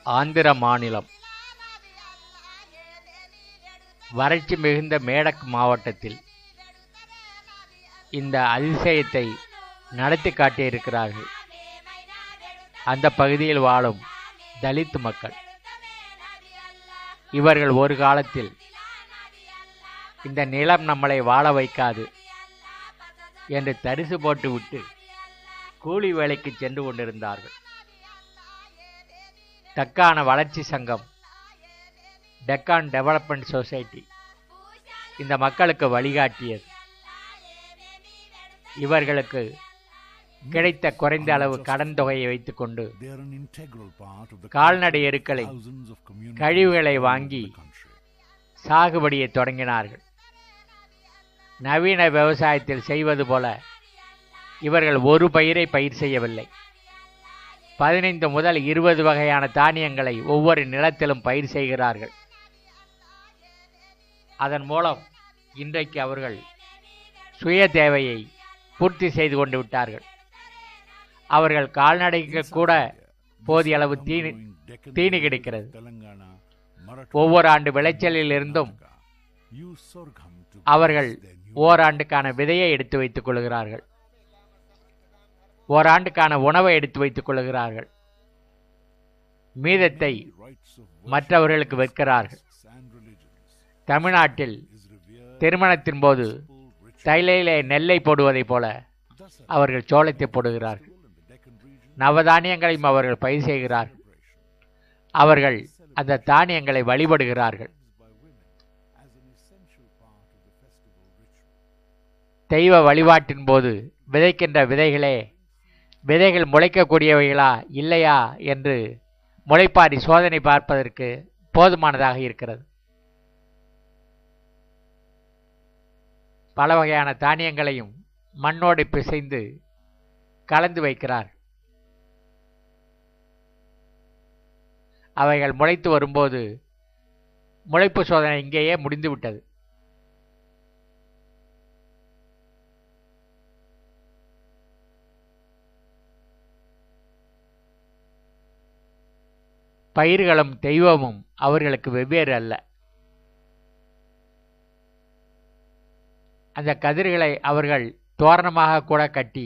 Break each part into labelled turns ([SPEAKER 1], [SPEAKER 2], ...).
[SPEAKER 1] ஆந்திர மாநிலம் வறட்சி மிகுந்த மேடக் மாவட்டத்தில் இந்த அதிசயத்தை நடத்தி காட்டியிருக்கிறார்கள். அந்த பகுதியில் வாழும் தலித் மக்கள். இவர்கள் ஒரு காலத்தில் இந்த நிலம் நம்மளை வாழ வைக்காது என்று தரிசு போட்டுவிட்டு கூலி வேலைக்கு சென்று கொண்டிருந்தார்கள். தக்கான வளர்ச்சி சங்கம், டெக்கான் டெவலப்மெண்ட் சொசைட்டி இந்த மக்களுக்கு வழிகாட்டியது. இவர்களுக்கு கிடைத்த குறைந்த அளவு கடன் தொகையை வைத்துக்கொண்டு கால்நடை எருக்களை கழிவுகளை வாங்கி சாகுபடியை தொடங்கினார்கள். நவீன விவசாயத்தில் செய்வது போல இவர்கள் ஒரு பயிரை பயிர் செய்யவில்லை. 15 முதல் 20 வகையான தானியங்களை ஒவ்வொரு நிலத்திலும் பயிர் செய்கிறார்கள். அதன் மூலம் இன்றைக்கு அவர்கள் சுய தேவையை பூர்த்தி செய்து கொண்டு விட்டார்கள். அவர்கள் கால்நடைக்கு கூட போதிய அளவு தீனி கிடைக்கிறது. ஒவ்வொரு ஆண்டு விளைச்சலில் இருந்தும் அவர்கள் ஓராண்டுக்கான விதையை எடுத்து வைத்துக் கொள்கிறார்கள். ஓராண்டுக்கான உணவை எடுத்து வைத்துக் கொள்கிறார்கள். மீதத்தை மற்றவர்களுக்கு விற்கிறார்கள். தமிழ்நாட்டில் திருமணத்தின் போது தைலையிலே நெல்லை போடுவதைப் போல அவர்கள் சோளத்தை போடுகிறார்கள். நவதானியங்களையும் அவர்கள் பயிர் செய்கிறார்கள். அவர்கள் அந்த தானியங்களை வழிபடுகிறார்கள். தெய்வ வழிபாட்டின் போது விதைக்கின்ற விதைகள் முளைக்கக்கூடியவைகளா இல்லையா என்று முளைப்பாரி சோதனை பார்ப்பதற்கு போதுமானதாக இருக்கிறது. பல வகையான தானியங்களையும் மண்ணோடு பிசைந்து கலந்து வைக்கிறார். அவைகள் முளைத்து வரும்போது முளைப்பு சோதனை இங்கேயே முடிந்துவிட்டது. பயிர்களும் தெய்வமும் அவர்களுக்கு வெவ்வேறு அல்ல. அந்த கதிர்களை அவர்கள் தோரணமாக கூட கட்டி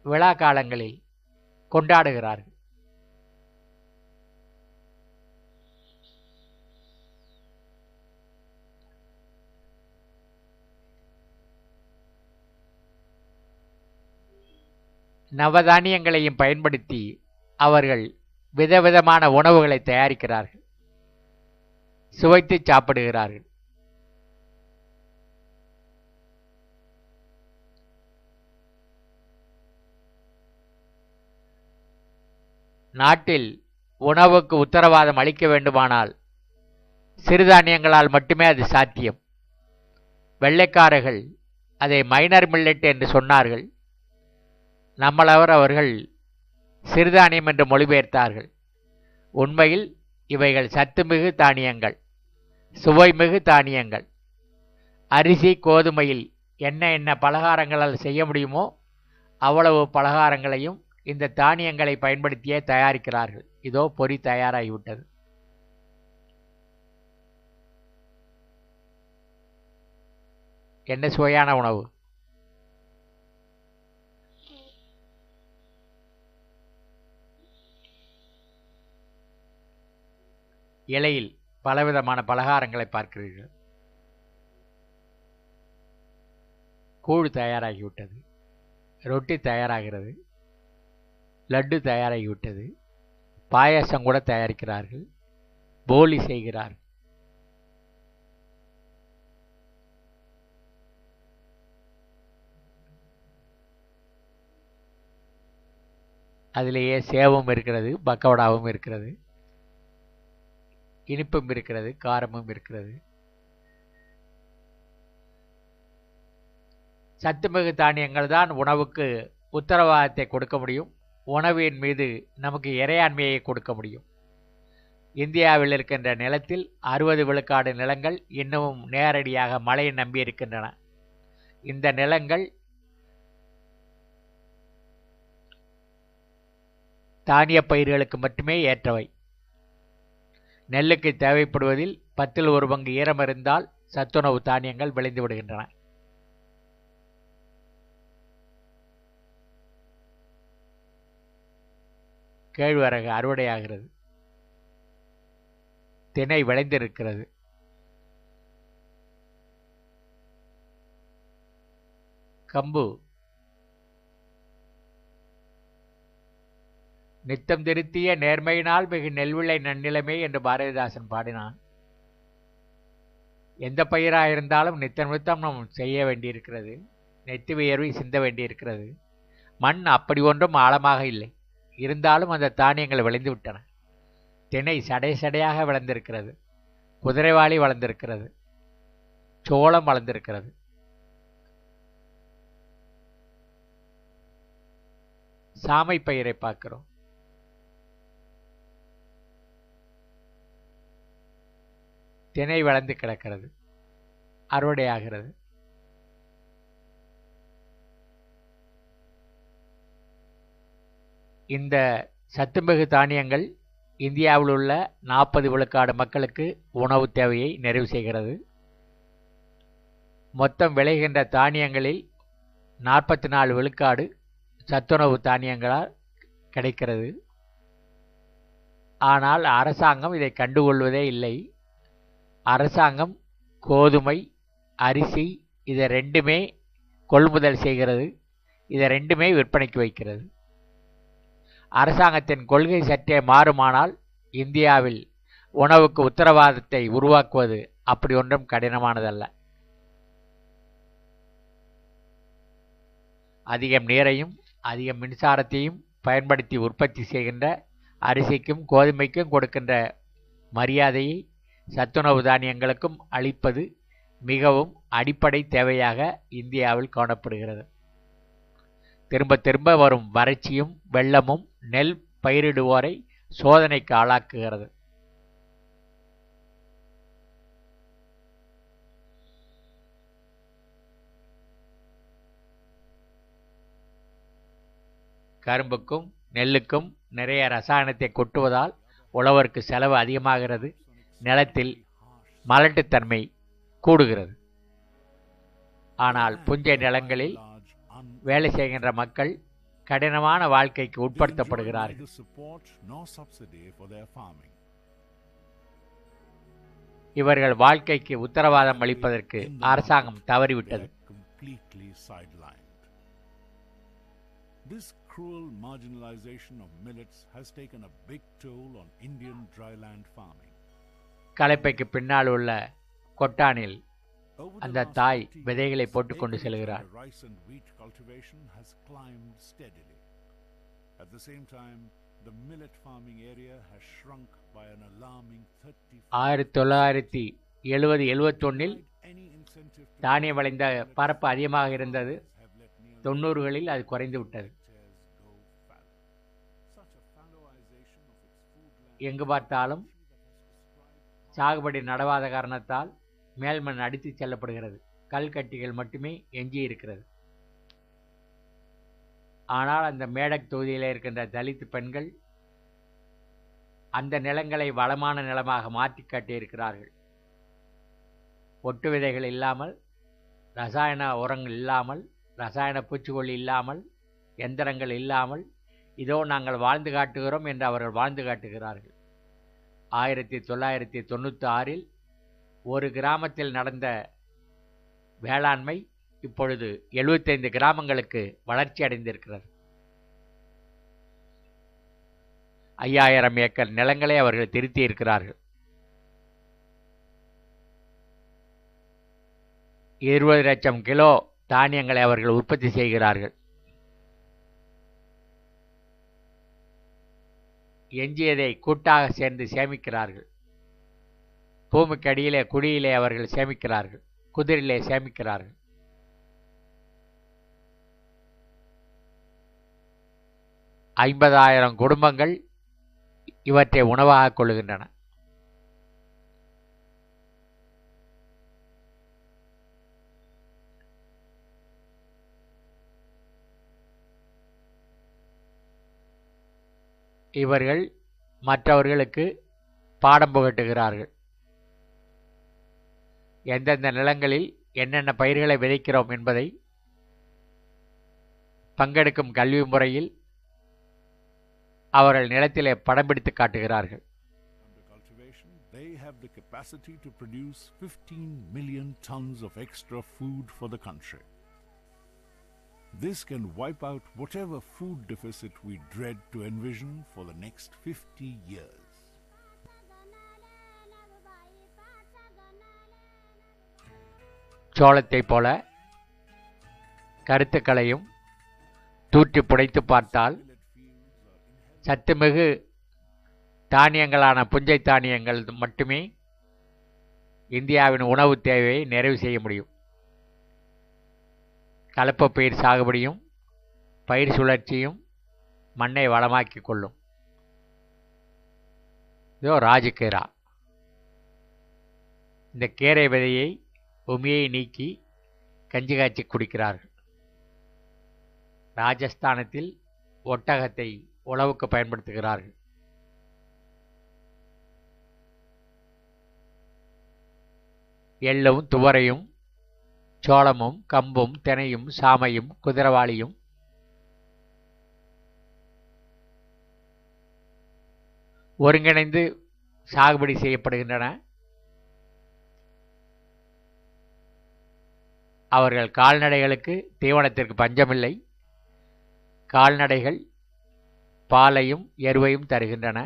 [SPEAKER 1] விழா காலங்களில் கொண்டாடுகிறார்கள். நவதானியங்களையும் பயன்படுத்தி அவர்கள் விதவிதமான உணவுகளை தயாரிக்கிறார்கள், சுவைத்து சாப்பிடுகிறார்கள். நாட்டில் உணவுக்கு உத்தரவாதம் அளிக்க வேண்டுமானால் சிறுதானியங்களால் மட்டுமே அது சாத்தியம். வெள்ளைக்காரர்கள் அதை மைனர் மில்லட் என்று சொன்னார்கள். நம்மளவர் அவர்கள் சிறுதானியம் என்று மொழிபெயர்த்தார்கள். உண்மையில் இவைகள் சத்துமிகு தானியங்கள், சுவைமிகு தானியங்கள். அரிசி கோதுமையில் என்ன பலகாரங்களால் செய்ய முடியுமோ அவ்வளவு பலகாரங்களையும் இந்த தானியங்களை பயன்படுத்தியே தயாரிக்கிறார்கள். இதோ பொரி தயாராகிவிட்டது. என்ன சுவையான உணவு! இலையில் பலவிதமான பலகாரங்களை பார்க்கிறீர்கள். கூழ் தயாராகிவிட்டது, ரொட்டி தயாராகிறது, லட்டு தயாராகிவிட்டது, பாயாசம் கூட தயாரிக்கிறார்கள், போலி செய்கிறார்கள். அதிலேயே சேவும் இருக்கிறது, பக்கவடாவும் இருக்கிறது, இனிப்பும் இருக்கிறது, காரமும் இருக்கிறது. சத்துமிகு தானியங்கள் தான் உணவுக்கு உத்தரவாதத்தை கொடுக்க முடியும். உணவின் மீது நமக்கு இறையாண்மையை கொடுக்க முடியும். இந்தியாவில் இருக்கின்ற நிலத்தில் 60 விழுக்காடு நிலங்கள் இன்னமும் நேரடியாக மழையை நம்பி இருக்கின்றன. இந்த நிலங்கள் தானிய பயிர்களுக்கு மட்டுமே ஏற்றவை. நெல்லுக்கு தேவைப்படுவதில் 10ல் 1 பங்கு ஈரம் இருந்தால் சத்துணவு தானியங்கள் விளைந்து விடுகின்றன. கேழ்வரகு அறுவடையாகிறது. திணை விளைந்திருக்கிறது. கம்பு நித்தம் திருத்திய நேர்மையினால் மிகு நெல்விளை நன்னிலமே என்று பாரதிதாசன் பாடினான். எந்த பயிராக இருந்தாலும் நித்தம் நித்தம் நாம் செய்ய வேண்டியிருக்கிறது. நெத்தி வியர்வை சிந்த வேண்டியிருக்கிறது. மண் அப்படி ஒன்றும் ஆழமாக இல்லை. இருந்தாலும் அந்த தானியங்கள் விளைந்து விட்டன. திணை சடை சடையாக வளர்ந்திருக்கிறது. குதிரைவாளி வளர்ந்திருக்கிறது. சோளம் வளர்ந்திருக்கிறது. சாமை பயிரை பார்க்கிறோம். திணை வளர்ந்து கிடக்கிறது. அறுவடையாகிறது. இந்த சத்துமிகு தானியங்கள் இந்தியாவில் உள்ள 40 விழுக்காடு மக்களுக்கு உணவு தேவையை நிறைவு செய்கிறது. மொத்தம் விளைகின்ற தானியங்களில் 44 விழுக்காடு சத்துணவு தானியங்களால் கிடைக்கிறது. ஆனால் அரசாங்கம் இதை கண்டுகொள்வதே இல்லை. அரசாங்கம் கோதுமை, அரிசி இதை ரெண்டுமே கொள்முதல் செய்கிறது. இதை ரெண்டுமே விற்பனைக்கு வைக்கிறது. அரசாங்கத்தின் கொள்கை சற்றே மாறுமானால் இந்தியாவில் உணவுக்கு உத்தரவாதத்தை உருவாக்குவது அப்படி ஒன்றும் கடினமானதல்ல. அதிகம் நீரையும் அதிக மின்சாரத்தையும் பயன்படுத்தி உற்பத்தி செய்கின்ற அரிசிக்கும் கோதுமைக்கும் கொடுக்கின்ற மரியாதையை சத்துணவு தானியங்களுக்கும் அளிப்பது மிகவும் அடிப்படை தேவையாக இந்தியாவில் காணப்படுகிறது. திரும்ப திரும்ப வரும் வறட்சியும் வெள்ளமும் நெல் பயிரிடுவோரை சோதனைக்கு ஆளாக்குகிறது. கரும்புக்கும் நெல்லுக்கும் நிறைய ரசாயனத்தை கொட்டுவதால் உழவருக்கு செலவு அதிகமாகிறது. நிலத்தில் மலட்டுத்தன்மை கூடுகிறது. ஆனால் புஞ்சை நிலங்களில் வேலை செய்கின்ற மக்கள் கடினமான வாழ்க்கைக்கு உட்படுத்தப்படுகிறார்கள். இவர்கள் வாழ்க்கைக்கு உத்தரவாதம் அளிப்பதற்கு அரசாங்கம் தவறிவிட்டது. This cruel marginalization of millets has taken a big toll on Indian dryland farming. கலப்பைக்கு பின்னால் உள்ள கொட்டானில் அந்த தாய் விதைகளை போட்டுக்கொண்டு செல்கிறார். 1970-71 தானியம் விளைந்த பரப்பு அதிகமாக இருந்தது. 90களில் அது குறைந்து விட்டது. எங்கு பார்த்தாலும் சாகுபடி நடவாத காரணத்தால் மேல்மண் அடித்து செல்லப்படுகிறது. கல்கட்டிகள் மட்டுமே எஞ்சி இருக்கிறது. ஆனால் அந்த மேடக் தொகுதியில் இருக்கின்ற தலித் பெண்கள் அந்த நிலங்களை வளமான நிலமாக மாற்றி காட்டியிருக்கிறார்கள். ஒட்டு விதைகள் இல்லாமல், ரசாயன உரங்கள் இல்லாமல், ரசாயன பூச்சிக்கொல்லி இல்லாமல், எந்திரங்கள் இல்லாமல் இதோ நாங்கள் வாழ்ந்து காட்டுகிறோம் என்று அவர்கள் வாழ்ந்து காட்டுகிறார்கள். 1996இல் ஒரு கிராமத்தில் நடந்த வேளாண்மை இப்பொழுது 75 கிராமங்களுக்கு வளர்ச்சி அடைந்திருக்கிறது. 5000 ஏக்கர் நிலங்களை அவர்கள் திருத்தி இருக்கிறார்கள். 20 லட்சம் கிலோ தானியங்களை அவர்கள் உற்பத்தி செய்கிறார்கள். எஞ்சியதை கூட்டாக சேர்ந்து சேமிக்கிறார்கள். பூமிக்கு அடியிலே குழியிலே அவர்கள் சேமிக்கிறார்கள். குதிரிலே சேமிக்கிறார்கள். ஐம்பதாயிரம் குடும்பங்கள் இவற்றை உணவாக கொள்கின்றன. இவர்கள் மற்றவர்களுக்கு பாடம் புகட்டுகிறார்கள். எந்தெந்த நிலங்களில் என்னென்ன பயிர்களை விதைக்கிறோம் என்பதை பங்கெடுக்கும் கல்வி முறையில் அவர்கள் நிலத்திலே படம் பிடித்து காட்டுகிறார்கள்.
[SPEAKER 2] They have the capacity to produce 15 million tons of extra food for the country. This can wipe out whatever food deficit we dread to envision for the next 50 years.
[SPEAKER 1] சோளத்தை போல கருத்துக்களையும் தூற்றி புடைத்து பார்த்தால் சத்துமிகு தானியங்களான புஞ்சை தானியங்கள் மட்டுமே இந்தியாவின் உணவு தேவையை நிறைவு செய்ய முடியும். கலப்பு பயிர் சாகுபடியும் பயிர் சுழற்சியும் மண்ணை வளமாக்கி கொள்ளும். இதோ ராஜகீரா. இந்த கீரை விதையை உமியை நீக்கி கஞ்சி காய்ச்சி குடிக்கிறார்கள். ராஜஸ்தானத்தில் ஒட்டகத்தை உழவுக்கு பயன்படுத்துகிறார்கள். எள்ளும் துவரையும் சோளமும் கம்பும் தினையும் சாமையும் குதிரவாளியும் ஒருங்கிணைந்து சாகுபடி செய்யப்படுகின்றன. அவர்கள் கால்நடைகளுக்கு தீவனத்திற்கு பஞ்சமில்லை. கால்நடைகள் பாலையும் எருவையும் தருகின்றன.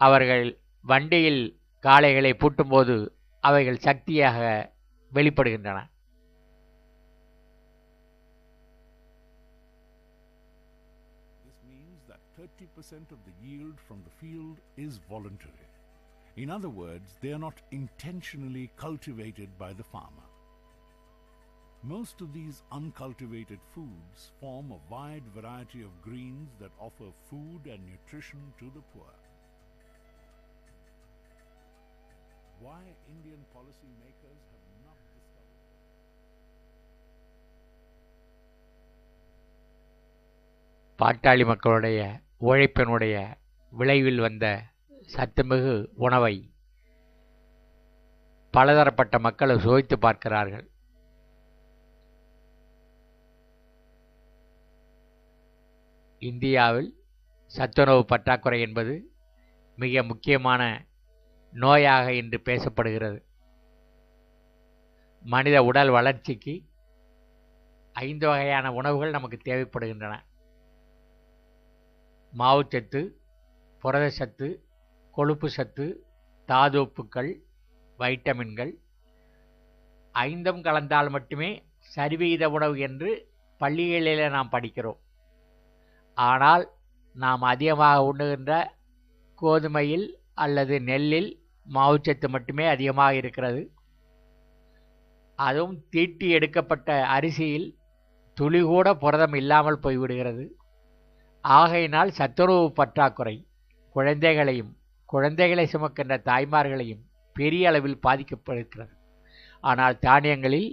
[SPEAKER 1] அவர்கள் வண்டியில் காளைகளை பூட்டும்போது அவைகள் சக்தியாக வெளிப்படுகின்றன.
[SPEAKER 2] This means that 30% of the yield from the field is voluntary. In other words, they are not intentionally cultivated by the farmer. Most of these uncultivated foods form a wide variety of greens that offer food and nutrition to the poor. Why Indian policy makers have not discovered.
[SPEAKER 1] பாட்டாளி மக்களுடைய உழைப்பினுடைய விளைவில் வந்த சத்துமிகு உணவை பலதரப்பட்ட மக்கள் சுவைத்து பார்க்கிறார்கள். இந்தியாவில் சத்துணவு பற்றாக்குறை என்பது மிக முக்கியமான நோயாக இன்று பேசப்படுகிறது. மனித உடல் வளர்ச்சிக்கு 5 வகையான உணவுகள் நமக்கு தேவைப்படுகின்றன. மாவுச்சத்து, புரதச்சத்து, கொழுப்பு சத்து, தாதுப்புக்கள், வைட்டமின்கள் 5ம் கலந்தால் மட்டுமே சரிவிகித உணவு என்று பள்ளிகளில் நாம் படிக்கிறோம். ஆனால் நாம் அதிகமாக உண்ணுகின்ற கோதுமையில் அல்லது நெல்லில் மாவுச்சத்து மட்டுமே அதிகமாக இருக்கிறது. அதுவும் தீட்டி எடுக்கப்பட்ட அரிசியில் துளி கூட புரதம் இல்லாமல் போய்விடுகிறது. ஆகையினால் சத்துணவு பற்றாக்குறை குழந்தைகளையும் குழந்தைகளை சுமக்கின்ற தாய்மார்களையும் பெரிய அளவில் பாதிக்கப்படுகிறது. ஆனால் தானியங்களில்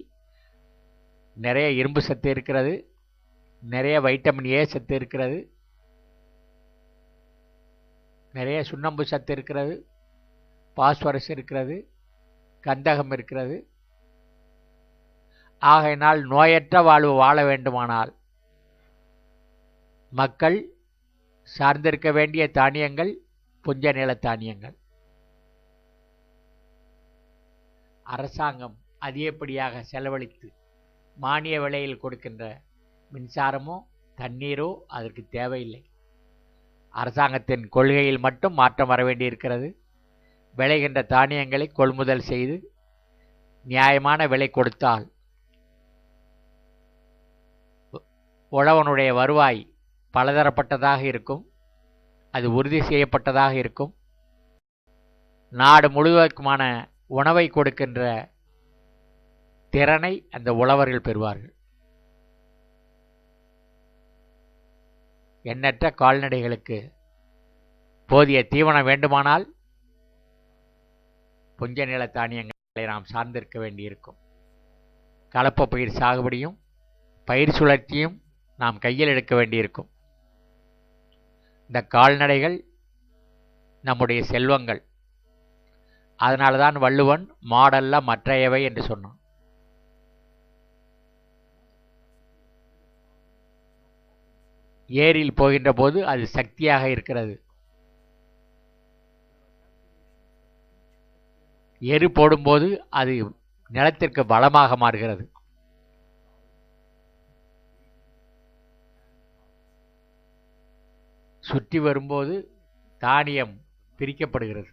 [SPEAKER 1] நிறைய இரும்பு சத்து இருக்கிறது, நிறைய வைட்டமின் ஏ சத்து இருக்கிறது, நிறைய சுண்ணாம்பு சத்து இருக்கிறது, பாஸ்பரஸ் இருக்கிறது, கந்தகம் இருக்கிறது. ஆகையினால் நோயற்ற வாழ்வு வாழ வேண்டுமானால் மக்கள் சார்ந்திருக்க வேண்டிய தானியங்கள் புஞ்ச நில தானியங்கள். அரசாங்கம் அதிகப்படியாக செலவழித்து மானிய விலையில் கொடுக்கின்ற மின்சாரமோ தண்ணீரோ அதற்கு தேவையில்லை. அரசாங்கத்தின் கொள்கையில் மட்டும் மாற்றம் வர வேண்டியிருக்கிறது. விளைகின்ற தானியங்களை கொள்முதல் செய்து நியாயமான விலை கொடுத்தால் உழவனுடைய வருவாய் பலதரப்பட்டதாக இருக்கும், அது உறுதி செய்யப்பட்டதாக இருக்கும். நாடு முழுவதற்குமான உணவை கொடுக்கின்ற திறனை அந்த உழவர்கள் பெறுவார்கள். எண்ணற்ற கால்நடைகளுக்கு போதிய தீவனம் வேண்டுமானால் புஞ்ச நில தானியங்களை நாம் சார்ந்திருக்க வேண்டியிருக்கும். கலப்பு பயிர் சாகுபடியும் பயிர் சுழற்சியும் நாம் கையில் எடுக்க வேண்டியிருக்கும். இந்த கால்நடைகள் நம்முடைய செல்வங்கள். அதனால தான் வள்ளுவன் மாடல்ல மற்றையவை என்று சொன்னான். ஏரியில் போகின்ற போது அது சக்தியாக இருக்கிறது. எரு போடும்போது அது நிலத்திற்கு பலமாக மாறுகிறது. சுற்றி வரும்போது தானியம் பிரிக்கப்படுகிறது.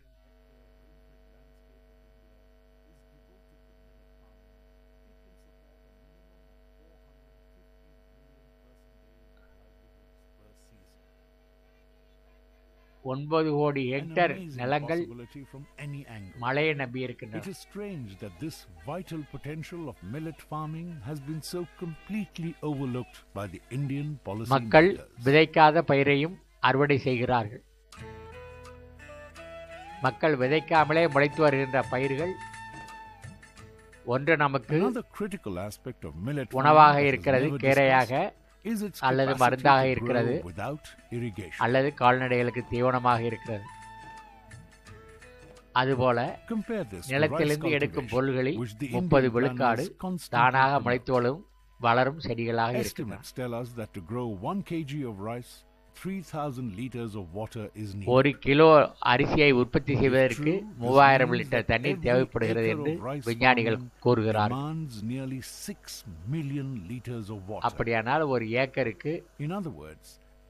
[SPEAKER 1] ஒன்பது கோடி ஹெக்டேர் நிலங்கள் மழையை நம்பியிருக்கின்றன.
[SPEAKER 2] It is strange that this vital potential of millet farming has been so completely overlooked by the Indian policy
[SPEAKER 1] மக்கள்
[SPEAKER 2] makers.
[SPEAKER 1] விதைக்காத பயிரையும் அறுவடை செய்கிறார்கள். மக்கள் விதைக்காமலே முளைத்து வருகின்ற பயிர்கள் ஒன்று நமக்கு
[SPEAKER 2] Another critical aspect of millet
[SPEAKER 1] உணவாக
[SPEAKER 2] farming that is
[SPEAKER 1] இருக்கிறது,
[SPEAKER 2] never
[SPEAKER 1] கீரையாக
[SPEAKER 2] discussed is its
[SPEAKER 1] அல்லது
[SPEAKER 2] capacity
[SPEAKER 1] மருந்தாக
[SPEAKER 2] to
[SPEAKER 1] இருக்கிறது,
[SPEAKER 2] grow without irrigation.
[SPEAKER 1] அல்லது கால்நடைகளுக்கு தீவனமாக இருக்கிறது. அதுபோல
[SPEAKER 2] Compare this to rice
[SPEAKER 1] நிலத்திலிருந்து எடுக்கும்
[SPEAKER 2] cultivation,
[SPEAKER 1] பொருள்களில்
[SPEAKER 2] which the
[SPEAKER 1] 30
[SPEAKER 2] Indian
[SPEAKER 1] விழுக்காடு
[SPEAKER 2] planners constantly
[SPEAKER 1] தானாக
[SPEAKER 2] promote.
[SPEAKER 1] முளைத்து வளரும் செடிகளாக இருக்கின்றன.
[SPEAKER 2] Estimates tell us that to grow 1 kg of rice, 3,000 liters of water is needed.
[SPEAKER 1] ஒரு கிலோ அரிசியை உற்பத்தி செய்வதற்கு 3000 லிட்டர் தண்ணீர் தேவைப்படுகிறது என்று விஞ்ஞானிகள் கூறுகிறார்கள்.
[SPEAKER 2] Demands nearly 6 million liters of water.
[SPEAKER 1] அப்படியானால் ஒரு ஏக்கருக்கு
[SPEAKER 2] In other words,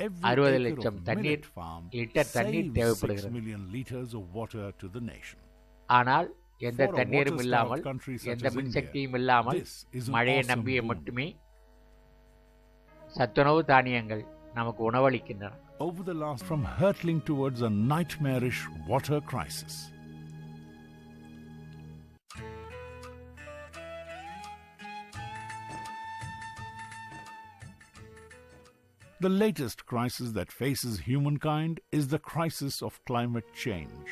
[SPEAKER 2] every
[SPEAKER 1] 60
[SPEAKER 2] acre
[SPEAKER 1] லட்சம்
[SPEAKER 2] of
[SPEAKER 1] தண்ணீர்
[SPEAKER 2] millet farm
[SPEAKER 1] லிட்டர் தண்ணீர்
[SPEAKER 2] saves 6
[SPEAKER 1] தேவைப்படுகிறது.
[SPEAKER 2] million liters of water to the nation.
[SPEAKER 1] ஆனால் எந்த
[SPEAKER 2] For a
[SPEAKER 1] தண்ணீரும்
[SPEAKER 2] water-starved
[SPEAKER 1] இல்லாமல்,
[SPEAKER 2] country such
[SPEAKER 1] எந்த
[SPEAKER 2] as
[SPEAKER 1] மின்சக்தியும்
[SPEAKER 2] India,
[SPEAKER 1] இல்லாமல்,
[SPEAKER 2] this is an
[SPEAKER 1] மழையை
[SPEAKER 2] awesome
[SPEAKER 1] நம்பிய
[SPEAKER 2] boon.
[SPEAKER 1] மட்டுமே சத்துணவு தானியங்கள் நமக்கு உணவளிக்கின்றன.
[SPEAKER 2] Over the last from hurtling towards a nightmarish water crisis. The latest crisis that faces humankind is the crisis of climate change.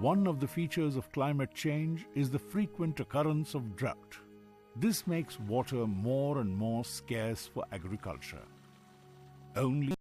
[SPEAKER 2] One of the features of climate change is the frequent occurrence of drought. This makes water more and more scarce for agriculture. Only